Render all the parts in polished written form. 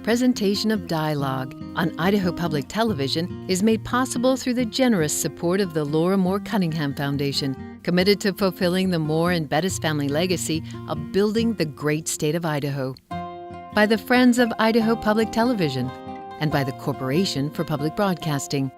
Presentation of Dialogue on Idaho Public Television is made possible through the generous support of the Laura Moore Cunningham Foundation, committed to fulfilling the Moore and Bettis family legacy of building the great state of Idaho. By the Friends of Idaho Public Television and by the Corporation for Public Broadcasting.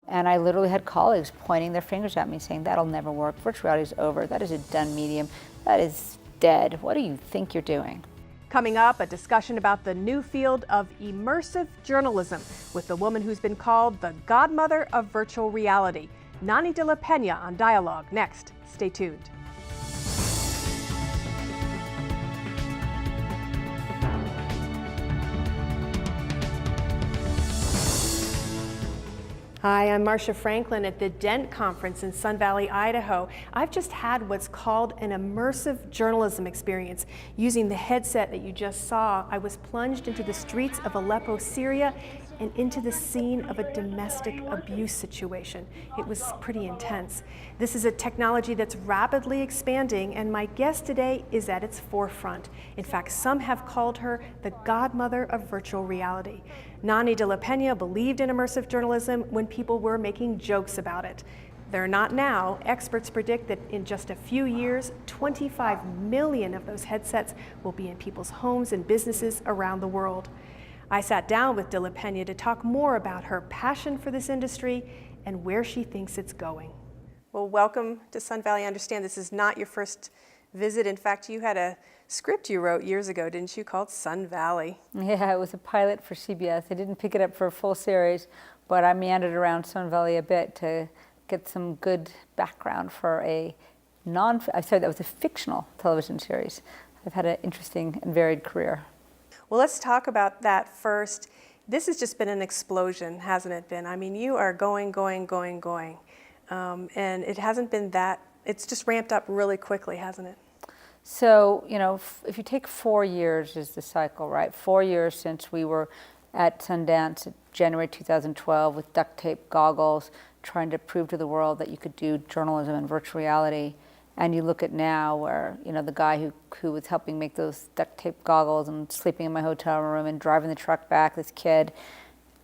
And I literally had colleagues pointing their fingers at me saying, that'll never work, virtual reality is over, that is a done medium, that is dead, what do you think you're doing? Coming up, a discussion about the new field of immersive journalism with the woman who's been called the godmother of virtual reality, Nani de la Pena, on Dialogue. Next, stay tuned. Hi, I'm Marcia Franklin at the DENT conference in Sun Valley, Idaho. I've just had what's called an immersive journalism experience. Using the headset that you just saw, I was plunged into the streets of Aleppo, Syria, and into the scene of a domestic abuse situation. It was pretty intense. This is a technology that's rapidly expanding, and my guest today is at its forefront. In fact, some have called her the godmother of virtual reality. Nani de la Pena believed in immersive journalism when people were making jokes about it. They're not now. Experts predict that in just a few years, 25 million of those headsets will be in people's homes and businesses around the world. I sat down with de la Pena to talk more about her passion for this industry and where she thinks it's going. Well, welcome to Sun Valley. I understand this is not your first visit. In fact, you had a script you wrote years ago, didn't you, called Sun Valley? Yeah, it was a pilot for CBS. I didn't pick it up for a full series, but I meandered around Sun Valley a bit to get some good background for that was a fictional television series. I've had an interesting and varied career. Well, let's talk about that first. This has just been an explosion, hasn't it been? I mean, you are going. And it hasn't been that, it's just ramped up really quickly, hasn't it? So, if you take 4 years is the cycle, right? 4 years since we were at Sundance in January 2012 with duct tape goggles, trying to prove to the world that you could do journalism in virtual reality. And you look at now where, the guy who was helping make those duct tape goggles and sleeping in my hotel room and driving the truck back, this kid,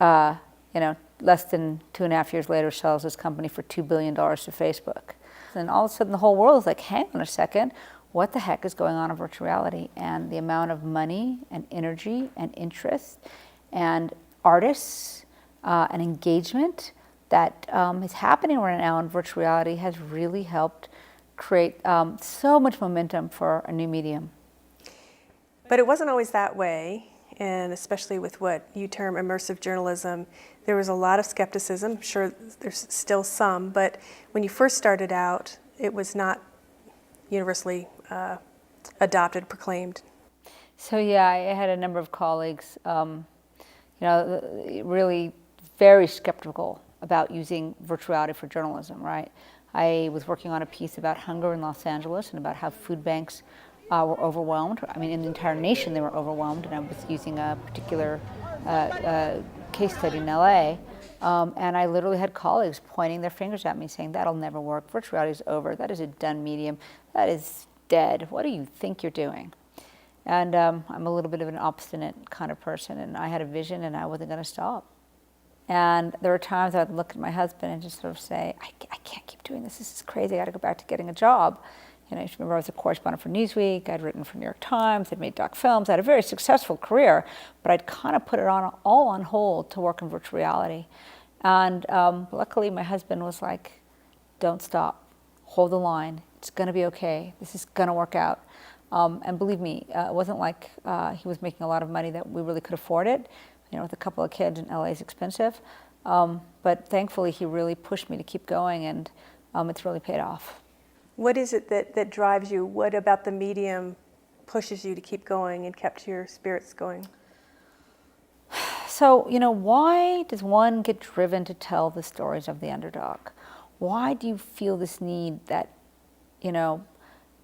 less than 2.5 years later sells his company for $2 billion to Facebook. And all of a sudden the whole world is like, hang on a second, what the heck is going on in virtual reality? And the amount of money and energy and interest and artists and engagement that is happening right now in virtual reality has really helped create so much momentum for a new medium. But it wasn't always that way, and especially with what you term immersive journalism, there was a lot of skepticism. I'm sure there's still some, but when you first started out, it was not universally adopted, proclaimed. So yeah, I had a number of colleagues, really very skeptical about using virtual reality for journalism, right? I was working on a piece about hunger in Los Angeles and about how food banks were overwhelmed. I mean, in the entire nation they were overwhelmed, and I was using a particular case study in LA, and I literally had colleagues pointing their fingers at me saying, that'll never work, virtual reality is over, that is a done medium, that is dead, what do you think you're doing? And I'm a little bit of an obstinate kind of person, and I had a vision and I wasn't going to stop. And there were times I'd look at my husband and just sort of say, I can't keep doing this is crazy, I got to go back to getting a job. You remember I was a correspondent for Newsweek, I'd written for New York Times, I'd made doc films, I had a very successful career, but I'd kind of put it all on hold to work in virtual reality. And luckily my husband was like, don't stop, hold the line, it's going to be okay, this is going to work out. And believe me, it wasn't like he was making a lot of money that we really could afford it. With a couple of kids in LA is expensive. But thankfully he really pushed me to keep going, and it's really paid off. What is it that drives you? What about the medium pushes you to keep going and kept your spirits going? So, why does one get driven to tell the stories of the underdog? Why do you feel this need that,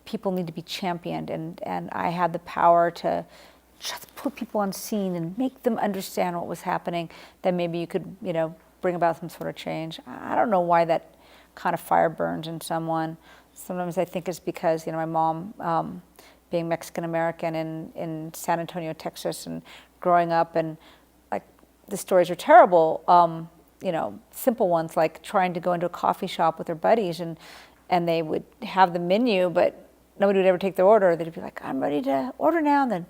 people need to be championed, and I had the power to just put people on scene and make them understand what was happening, that maybe you could, bring about some sort of change. I don't know why that kind of fire burns in someone. Sometimes I think it's because, my mom being Mexican-American in San Antonio, Texas, and growing up, and like the stories are terrible. You know, simple ones like trying to go into a coffee shop with their buddies, and they would have the menu, but nobody would ever take their order. They'd be like, I'm ready to order now. And then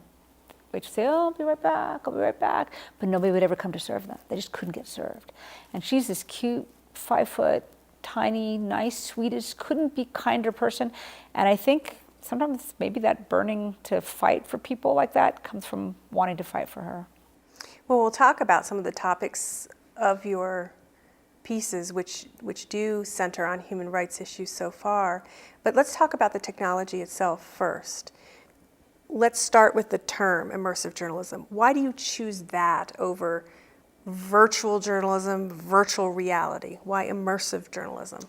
we'd say, oh, I'll be right back, I'll be right back. But nobody would ever come to serve them. They just couldn't get served. And she's this cute, 5-foot, tiny, nice, sweetest, couldn't be kinder person. And I think sometimes maybe that burning to fight for people like that comes from wanting to fight for her. Well, we'll talk about some of the topics of your pieces which do center on human rights issues so far. But let's talk about the technology itself first. Let's start with the term immersive journalism. Why do you choose that over virtual journalism, virtual reality? Why immersive journalism?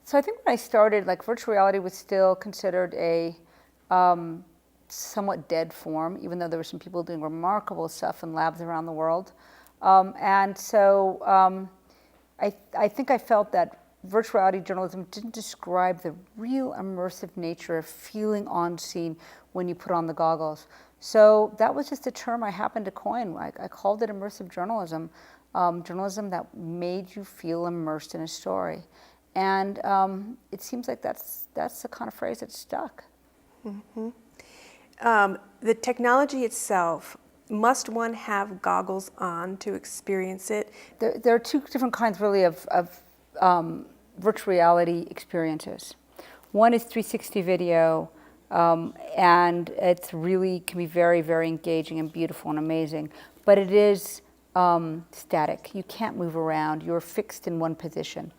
So I think when I started, like, virtual reality was still considered a somewhat dead form, even though there were some people doing remarkable stuff in labs around the world. And so I think I felt that virtual reality journalism didn't describe the real immersive nature of feeling on scene when you put on the goggles. So that was just a term I happened to coin. I called it immersive journalism, journalism that made you feel immersed in a story. And it seems like that's the kind of phrase that stuck. Mm-hmm. The technology itself, must one have goggles on to experience it? There are two different kinds, really, of virtual reality experiences. One is 360 video, and it's really can be very, very engaging and beautiful and amazing. But it is static. You can't move around. You're fixed in one position.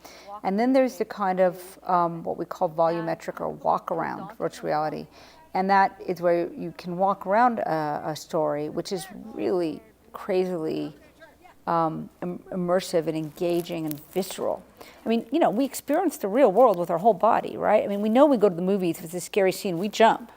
And then there's the kind of what we call volumetric or walk-around virtual reality. And that is where you can walk around a story, which is really crazily immersive and engaging and visceral. I mean, you know, we experience the real world with our whole body, right? I mean, we know we go to the movies, if it's a scary scene, we jump.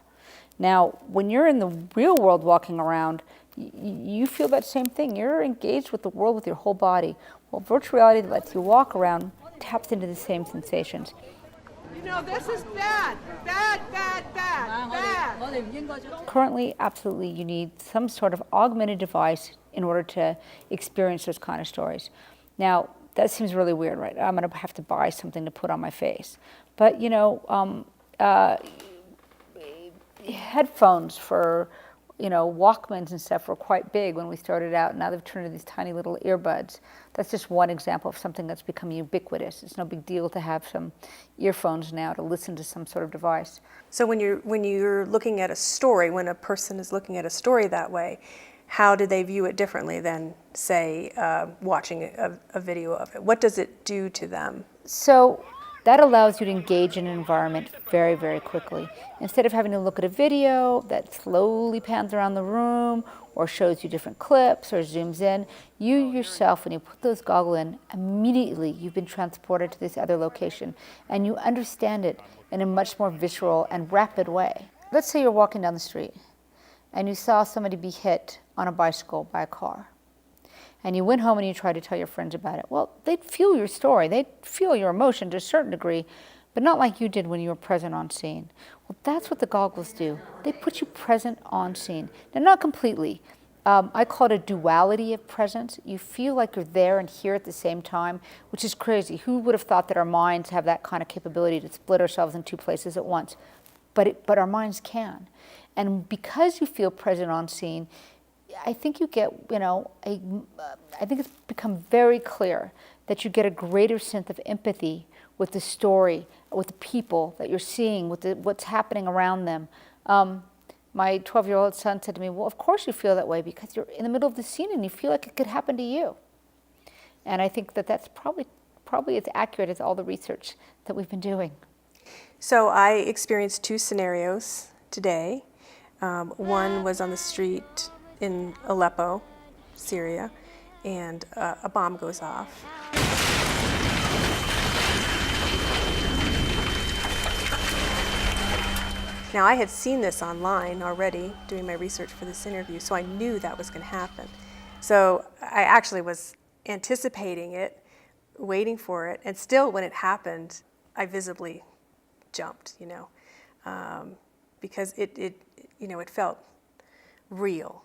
Now, when you're in the real world walking around, you feel that same thing. You're engaged with the world with your whole body. Well, virtual reality that lets you walk around taps into the same sensations. You know, this is bad. Currently, absolutely, you need some sort of augmented device in order to experience those kind of stories. Now, that seems really weird, right? I'm going to have to buy something to put on my face. But, you know, headphones for, you know, Walkmans and stuff were quite big when we started out. Now they've turned into these tiny little earbuds. That's just one example of something that's become ubiquitous. It's no big deal to have some earphones now to listen to some sort of device. So when you're looking at a story, when a person is looking at a story that way, how do they view it differently than, say, watching a video of it? What does it do to them? So that allows you to engage in an environment very, very quickly. Instead of having to look at a video that slowly pans around the room or shows you different clips or zooms in, you yourself, when you put those goggles in, immediately you've been transported to this other location and you understand it in a much more visceral and rapid way. Let's say you're walking down the street and you saw somebody be hit on a bicycle by a car. And you went home and you tried to tell your friends about it. Well, they'd feel your story. They'd feel your emotion to a certain degree, but not like you did when you were present on scene. Well, that's what the goggles do. They put you present on scene. Now, not completely. I call it a duality of presence. You feel like you're there and here at the same time, which is crazy. Who would have thought that our minds have that kind of capability to split ourselves in two places at once? But our minds can. And because you feel present on scene, I think you get, you know, I think it's become very clear that you get a greater sense of empathy with the story, with the people that you're seeing, with what's happening around them. My 12-year-old son said to me, well, of course you feel that way because you're in the middle of the scene and you feel like it could happen to you. And I think that that's probably as accurate as all the research that we've been doing. So I experienced two scenarios today. One was on the street in Aleppo, Syria, and a bomb goes off. Now, I had seen this online already doing my research for this interview, so I knew that was going to happen. So I actually was anticipating it, waiting for it, and still when it happened, I visibly jumped, you know, because it felt real.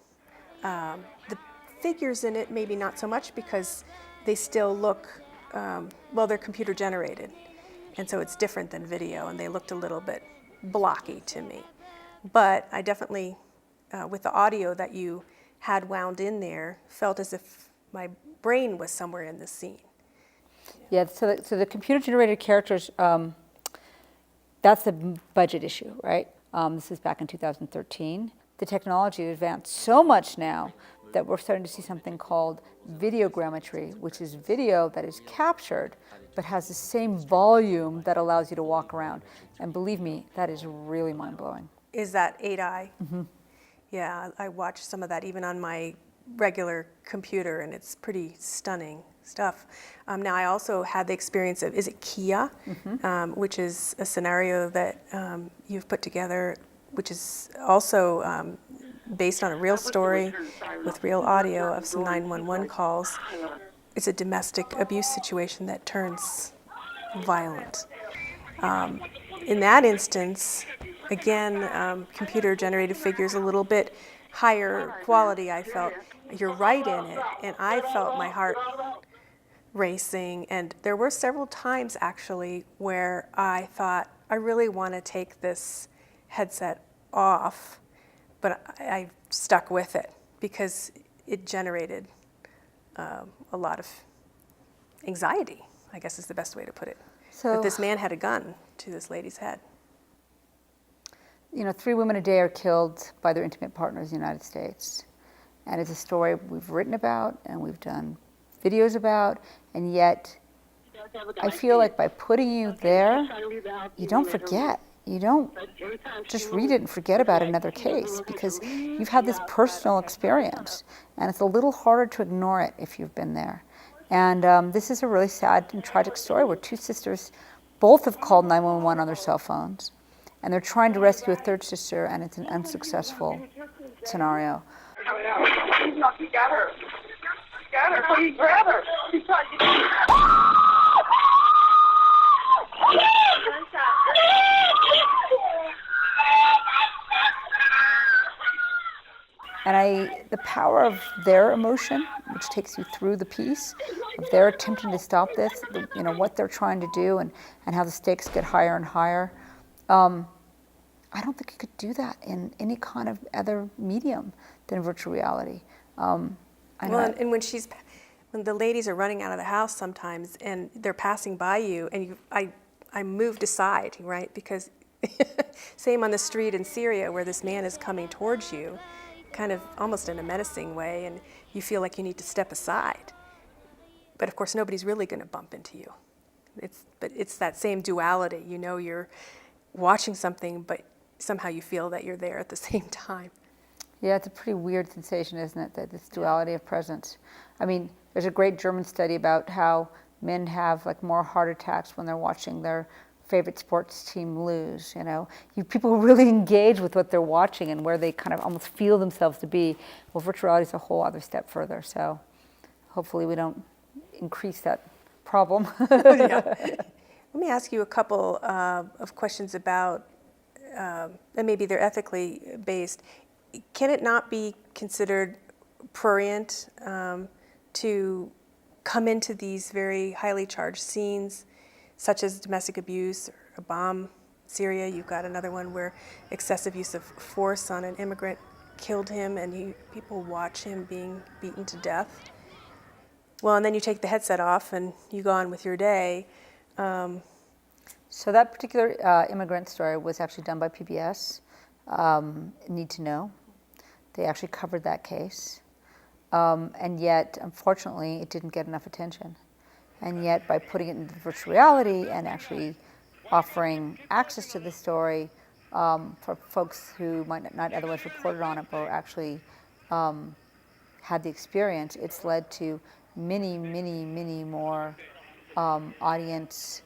figures in it, maybe not so much because they still look, well, they're computer generated. And so it's different than video, and they looked a little bit blocky to me. But I definitely, with the audio that you had wound in there, felt as if my brain was somewhere in the scene. Yeah, so the computer-generated characters, that's a budget issue, right? This is back in 2013. The technology has advanced so much now that we're starting to see something called videogrammetry, which is video that is captured but has the same volume that allows you to walk around. And believe me, that is really mind-blowing. Is that 8i? Mm-hmm. Yeah, I watched some of that even on my regular computer, and it's pretty stunning stuff. Now, I also had the experience of, is it Kia, which is a scenario that you've put together, which is also based on a real story with real audio of some 911 calls. It's a domestic abuse situation that turns violent. In that instance, again, computer-generated figures, a little bit higher quality, I felt. You're right in it, and I felt my heart racing, and there were several times actually where I thought, I really want to take this headset off, but I stuck with it because it generated a lot of anxiety, I guess is the best way to put it. So, that this man had a gun to this lady's head. 3 women a day are killed by their intimate partners in the United States. And it's a story we've written about and we've done videos about, and yet I feel like by putting you there, you don't forget. You don't just read it and forget about another case, because you've had this personal experience, and it's a little harder to ignore it if you've been there. And this is a really sad and tragic story where 2 sisters both have called 911 on their cell phones, and they're trying to rescue a 3rd sister, and it's an unsuccessful scenario. He got her. He got her. So he grabbed her. He tried to get her. And the power of their emotion, which takes you through the piece, of their attempting to stop this, what they're trying to do, and how the stakes get higher and higher. I don't think you could do that in any kind of other medium than virtual reality. And when the ladies are running out of the house sometimes and they're passing by you, and I moved aside, right? Because same on the street in Syria where this man is coming towards you, kind of almost in a menacing way, and you feel like you need to step aside. But of course, nobody's really going to bump into you. But it's that same duality. You're watching something, but somehow you feel that you're there at the same time. Yeah, it's a pretty weird sensation, isn't it, that this duality of presence. I mean, there's a great German study about how men have more heart attacks when they're watching their favorite sports team lose. People really engage with what they're watching and where they kind of almost feel themselves to be. Well, virtual reality is a whole other step further. So hopefully we don't increase that problem. Yeah. Let me ask you a couple of questions about, and maybe they're ethically based. Can it not be considered prurient to come into these very highly charged scenes, such as domestic abuse or a bomb? Syria, you've got another one where excessive use of force on an immigrant killed him, and people watch him being beaten to death. Well, and then you take the headset off and you go on with your day. So that particular immigrant story was actually done by PBS, Need to Know. They actually covered that case. And yet, unfortunately, it didn't get enough attention. And yet, by putting it into virtual reality and actually offering access to the story for folks who might not otherwise reported on it, but actually had the experience, it's led to many, many, many more audience,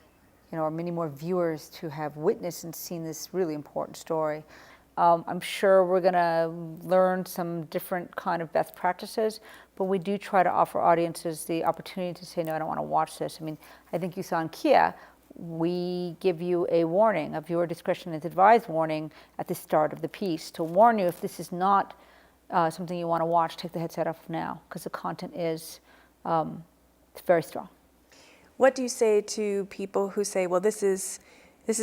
or many more viewers to have witnessed and seen this really important story. I'm sure we're going to learn some different kind of best practices, but we do try to offer audiences the opportunity to say, no, I don't want to watch this. I mean, I think you saw in Kia, we give you a warning, a viewer discretion is advised warning at the start of the piece to warn you if this is not something you want to watch, take the headset off now, because the content is it's very strong. What do you say to people who say, well, this is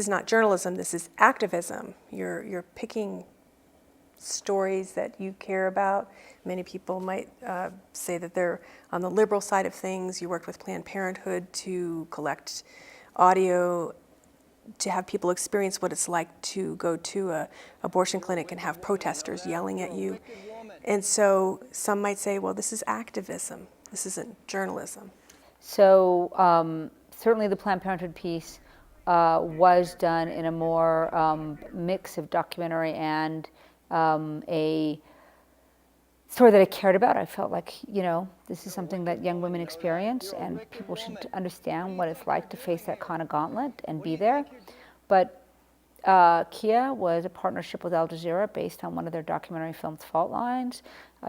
not journalism, this is activism. You're picking stories that you care about. Many people might say that they're on the liberal side of things. You worked with Planned Parenthood to collect audio to have people experience what it's like to go to a abortion clinic and have protesters yelling at you. And so some might say, well, this is activism. This isn't journalism. So certainly the Planned Parenthood piece was done in a more mix of documentary and a story that I cared about. I felt like, this is something that young women experience, and people should understand what it's like to face that kind of gauntlet and be there. But Kia was a partnership with Al Jazeera based on one of their documentary films, Fault Lines.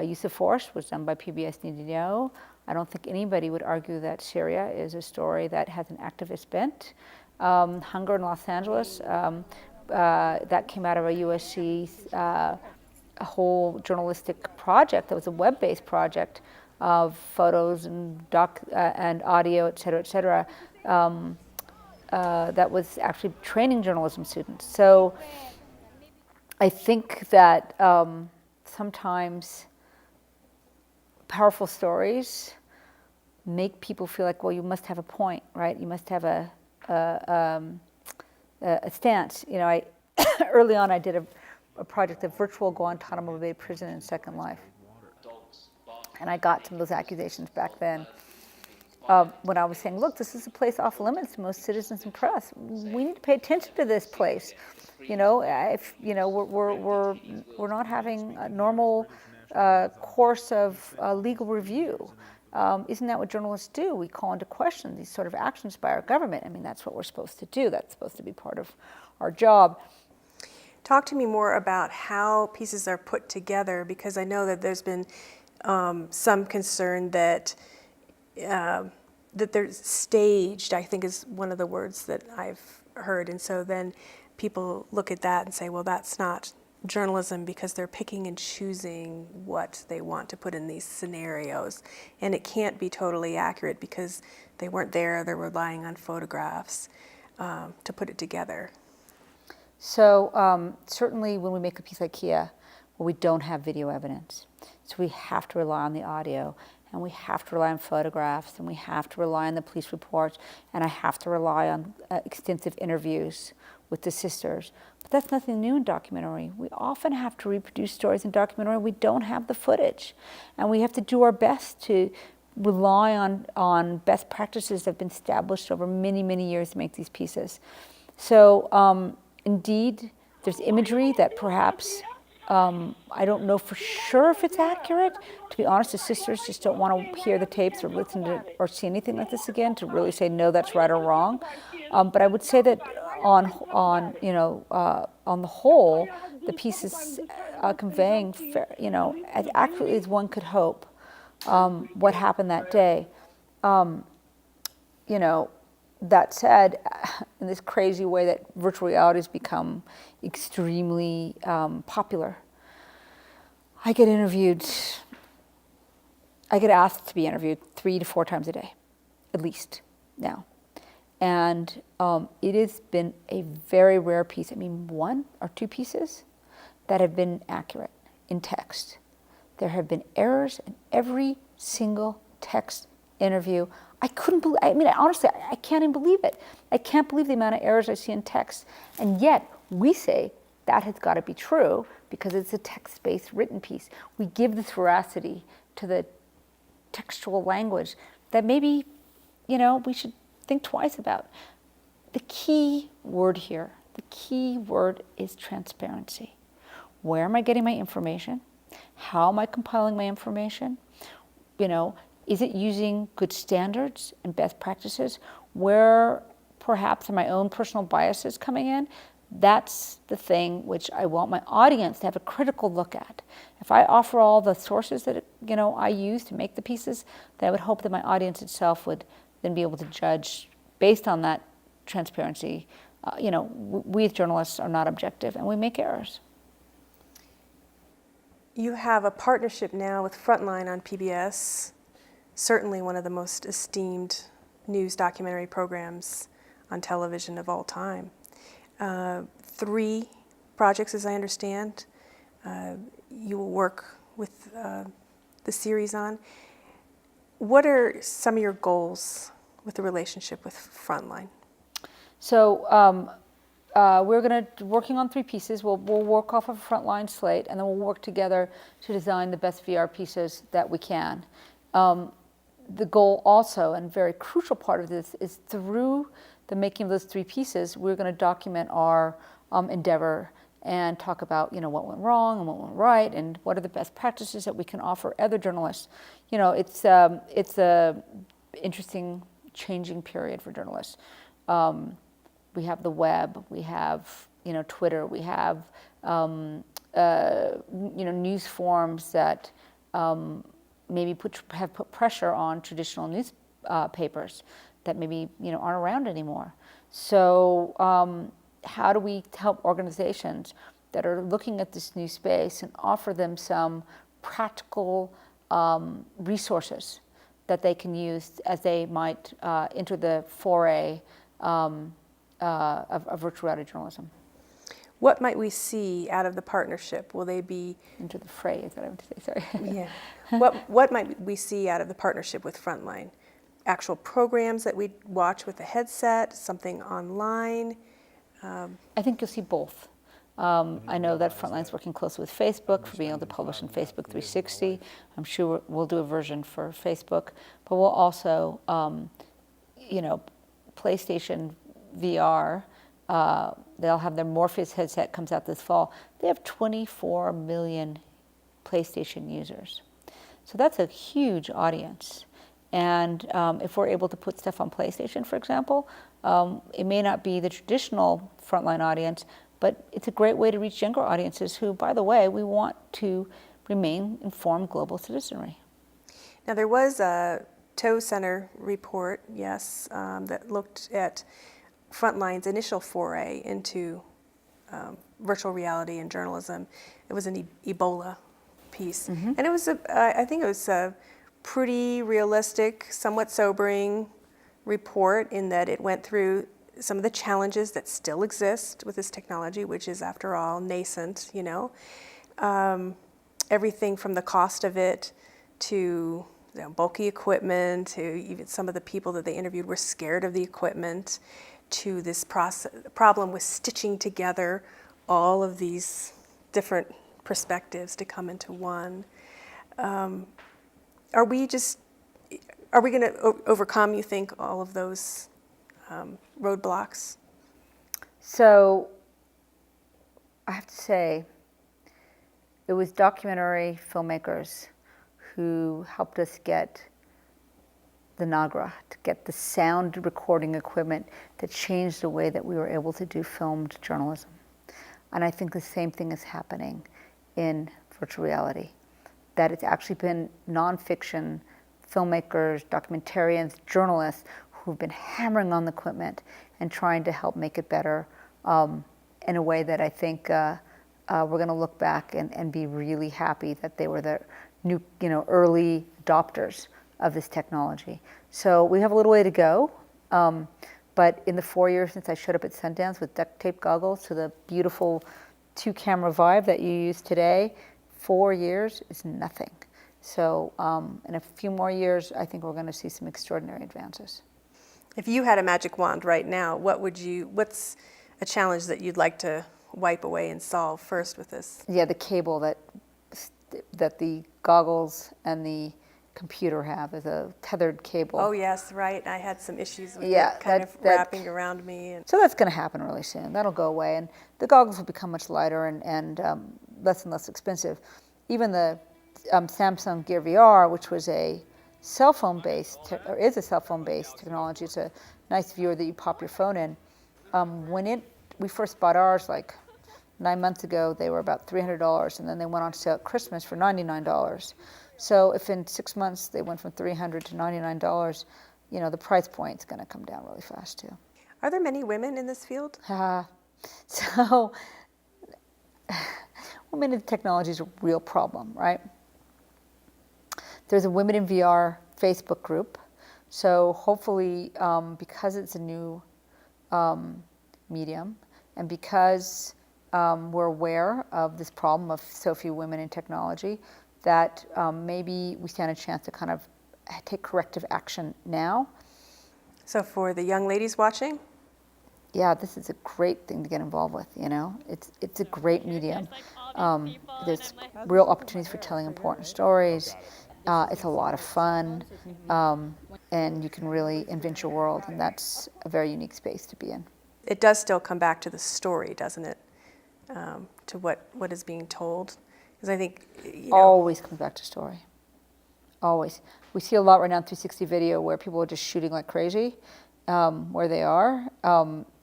Use of Force was done by PBS Need to Know. I don't think anybody would argue that Syria is a story that has an activist bent. Hunger in Los Angeles, that came out of a USC a whole journalistic project that was a web-based project of photos and and audio, et cetera, that was actually training journalism students. So I think that sometimes powerful stories make people feel like, well, you must have a point, right? You must have a stance. Early on I did a project of virtual Guantanamo Bay prison in Second Life. And I got some of those accusations back then when I was saying, look, this is a place off limits to most citizens and press. We need to pay attention to this place. If we're not having a normal course of legal review. Isn't that what journalists do? We call into question these sort of actions by our government. I mean, that's what we're supposed to do. That's supposed to be part of our job. Talk to me more about how pieces are put together, because I know that there's been some concern that they're staged, I think is one of the words that I've heard. And so then people look at that and say, well, that's not journalism because they're picking and choosing what they want to put in these scenarios. And it can't be totally accurate because they weren't there, they're relying on photographs to put it together. So certainly when we make a piece like Kia, well, we don't have video evidence. So we have to rely on the audio, and we have to rely on photographs, and we have to rely on the police reports, and I have to rely on extensive interviews with the sisters. But that's nothing new in documentary. We often have to reproduce stories in documentary. We don't have the footage, and we have to do our best to rely on best practices that have been established over many, many years to make these pieces. So indeed, there's imagery that perhaps I don't know for sure if it's accurate. To be honest, the sisters just don't want to hear the tapes or listen to or see anything like this again to really say, no, that's right or wrong. But I would say that on the whole, the piece is conveying, as accurately as one could hope, what happened that day. That said, in this crazy way that virtual reality has become extremely popular, I get asked to be interviewed 3 to 4 times a day, at least now. And it has been a very rare piece. I mean, 1 or 2 pieces that have been accurate in text. There have been errors in every single text interview. I couldn't believe, honestly, I can't even believe it. I can't believe the amount of errors I see in text. And yet, we say that has got to be true because it's a text-based written piece. We give this veracity to the textual language that maybe, we should think twice about. The key word here, the key word is transparency. Where am I getting my information? How am I compiling my information? Is it using good standards and best practices? Where perhaps are my own personal biases coming in? That's the thing which I want my audience to have a critical look at. If I offer all the sources that I use to make the pieces, then I would hope that my audience itself would then be able to judge based on that transparency. We as journalists are not objective and we make errors. You have a partnership now with Frontline on PBS, certainly one of the most esteemed news documentary programs on television of all time. 3 projects, as I understand, you will work with the series on. What are some of your goals with the relationship with Frontline? So we're going to working on 3 pieces. We'll work off of a Frontline slate, and then we'll work together to design the best VR pieces that we can. The goal also, and very crucial part of this, is through the making of those 3 pieces, we're going to document our endeavor and talk about, what went wrong and what went right, and what are the best practices that we can offer other journalists. It's a interesting, changing period for journalists. We have the web, we have Twitter, we have news forums that maybe have put pressure on traditional newspapers that maybe aren't around anymore. So how do we help organizations that are looking at this new space and offer them some practical resources that they can use as they might enter the foray of virtual reality journalism? What might we see out of the partnership? Will they be... Into the fray, is what I meant to say, sorry. Yeah. What might we see out of the partnership with Frontline? Actual programs that we watch with the headset, something online? I think you'll see both. I know that Frontline's working closely with Facebook for being able to publish on Facebook 360. I'm sure we'll do a version for Facebook, but we'll also, PlayStation VR, they'll have their Morpheus headset, comes out this fall. They have 24 million PlayStation users. So that's a huge audience. And if we're able to put stuff on PlayStation, for example, it may not be the traditional Frontline audience, but it's a great way to reach younger audiences who, by the way, we want to remain informed global citizenry. Now, there was a Tow Center report, yes, that looked at Frontline's initial foray into virtual reality and journalism. It was an Ebola piece. Mm-hmm. And it was, I think it was a pretty realistic, somewhat sobering report in that it went through some of the challenges that still exist with this technology, which is, after all, nascent, everything from the cost of it to bulky equipment, to even some of the people that they interviewed were scared of the equipment, to this problem with stitching together all of these different perspectives to come into one. Are we going to overcome, you think, all of those roadblocks? So I have to say, it was documentary filmmakers who helped us get the Nagra, to get the sound recording equipment that changed the way that we were able to do filmed journalism. And I think the same thing is happening in virtual reality, that it's actually been nonfiction filmmakers, documentarians, journalists who've been hammering on the equipment and trying to help make it better in a way that I think we're going to look back and be really happy that they were the new, early adopters of this technology. So we have a little way to go, but in the 4 years since I showed up at Sundance with duct tape goggles to the beautiful 2-camera Vive that you use today, 4 years is nothing. So in a few more years, I think we're going to see some extraordinary advances. If you had a magic wand right now, what's a challenge that you'd like to wipe away and solve first with this? Yeah, the cable that the goggles and the computer have is a tethered cable. Oh yes, right. I had some issues with it kind of wrapping around me. So that's going to happen really soon. That'll go away, and the goggles will become much lighter and less expensive. Even the Samsung Gear VR, which was a cell phone based technology. It's a nice viewer that you pop your phone in. We first bought ours like 9 months ago, they were about $300, and then they went on sale at Christmas for $99. So if in 6 months they went from $300 to $99, the price point's going to come down really fast too. Are there many women in this field? So women in technology is a real problem, right? There's a Women in VR Facebook group. So hopefully, because it's a new medium, and because we're aware of this problem of so few women in technology, that maybe we stand a chance to kind of take corrective action now. So for the young ladies watching, yeah, this is a great thing to get involved with, you know. It's a great medium. There's real opportunities for telling important stories. It's a lot of fun, and you can really invent your world, and that's a very unique space to be in. it does still come back to the story, doesn't it? To what is being told. Because I think, you know, Always comes back to story. Always. We see a lot right now in 360 video where people are just shooting like crazy where they are.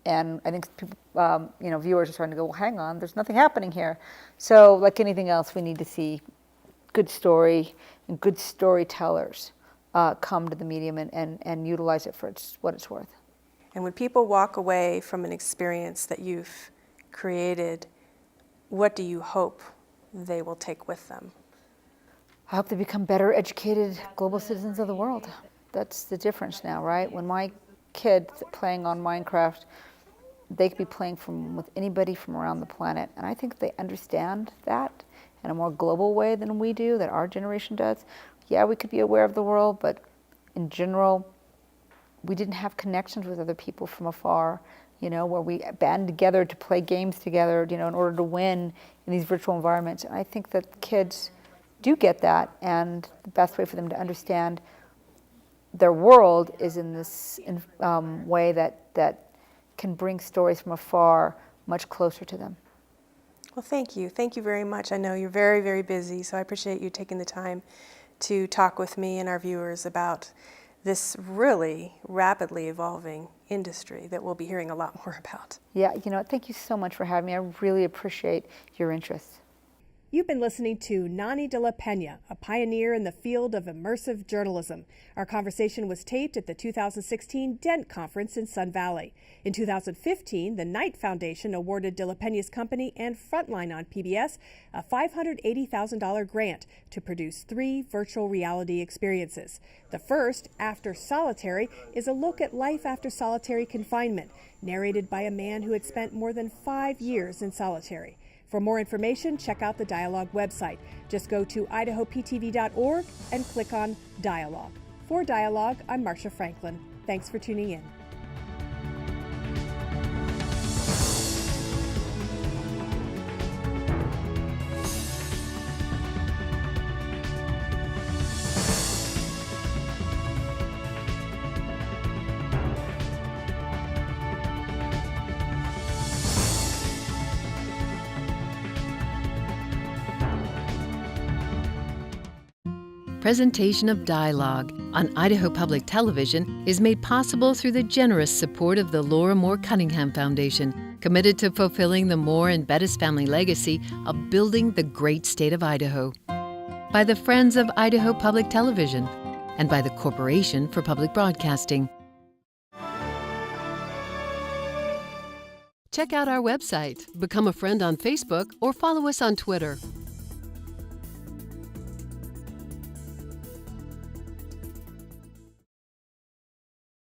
And I think people, viewers are starting to go, well, hang on, there's nothing happening here. So like anything else, we need to see good story and good storytellers come to the medium and utilize it for what it's worth. and when people walk away from an experience that you've created, what do you hope they will take with them? I hope they become better educated global citizens of the world. That's the difference now, right? When my kids playing on Minecraft, they could be playing with anybody from around the planet. And I think they understand that in a more global way than we do, that our generation does. Yeah, we could be aware of the world, but in general, we didn't have connections with other people from afar, where we band together to play games together, in order to win in these virtual environments. And I think that kids do get that, and the best way for them to understand their world is in this way that can bring stories from afar much closer to them. Well, thank you. Thank you very much. I know you're very, very busy, so I appreciate you taking the time to talk with me and our viewers about this really rapidly evolving industry that we'll be hearing a lot more about. Yeah, thank you so much for having me. I really appreciate your interest. You've been listening to Nani de la Pena, a pioneer in the field of immersive journalism. Our conversation was taped at the 2016 Dent Conference in Sun Valley. In 2015, the Knight Foundation awarded de la Pena's company and Frontline on PBS a $580,000 grant to produce 3 virtual reality experiences. The first, After Solitary, is a look at life after solitary confinement, narrated by a man who had spent more than 5 years in solitary. For more information, check out the Dialogue website. Just go to idahoptv.org and click on Dialogue. For Dialogue, I'm Marsha Franklin. Thanks for tuning in. Presentation of Dialogue on Idaho Public Television is made possible through the generous support of the Laura Moore Cunningham Foundation, committed to fulfilling the Moore and Bettis family legacy of building the great state of Idaho. By the Friends of Idaho Public Television and by the Corporation for Public Broadcasting. Check out our website, become a friend on Facebook, or follow us on Twitter.